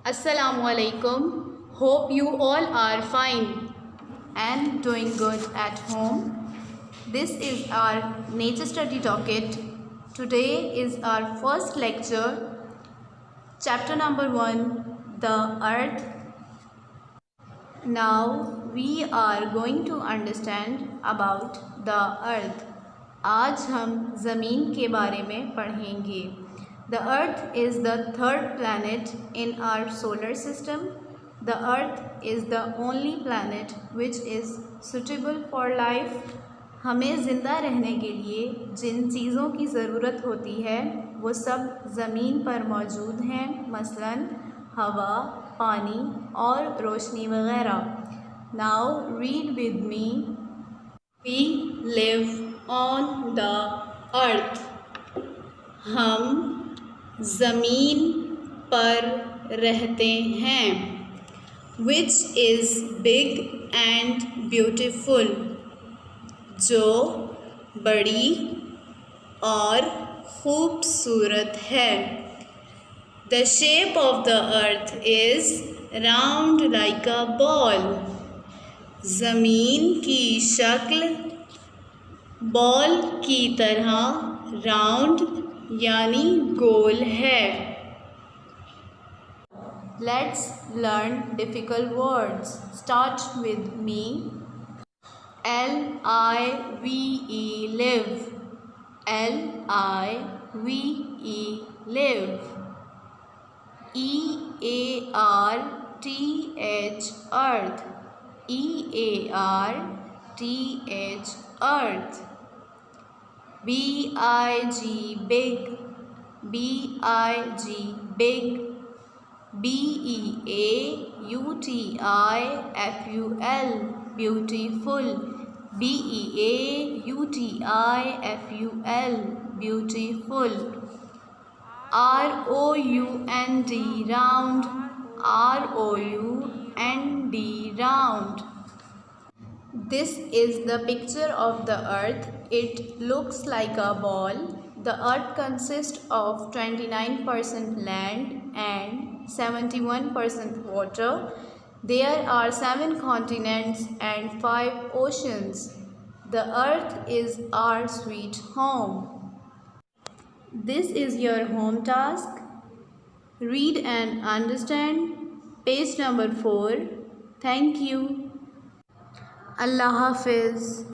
Assalamu alaikum. Hope you all are fine and doing good at home. This is our nature study docket. Today is our first lecture, chapter number 1, the earth. Now we are going to understand about the earth. आज हम ज़मीन के बारे में पढ़ेंगे. The earth is the third planet in our solar system. The earth is the only planet which is suitable for life. हमें ज़िंदा रहने के लिए जिन चीज़ों की ज़रूरत होती है वो सब ज़मीन पर मौजूद हैं, मसलन हवा, पानी और रोशनी वगैरह. Now read with me. We live on the earth. हम ज़मीन पर रहते हैं. Which is big and beautiful. जो बड़ी और खूबसूरत है. The shape of the earth is round like a ball. ज़मीन की शक्ल बॉल की तरह राउंड यानी गोल है. Let's learn difficult words. Start with me. L-I-V-E live. L-I-V-E live. E-A-R-T-H earth. E-A-R-T-H earth. B-I-G big. B-I-G big. B-E-A-U-T-I-F-U-L beautiful. B-E-A-U-T-I-F-U-L beautiful. R-O-U-N-D round. R-O-U-N-D round. This is the picture of the earth. It looks like a ball. The earth consists of 29% land and 71% water. There are 7 continents and 5 oceans. The earth is our sweet home. This is your home task. Read and understand. Page number 4. Thank you. Allah Hafiz.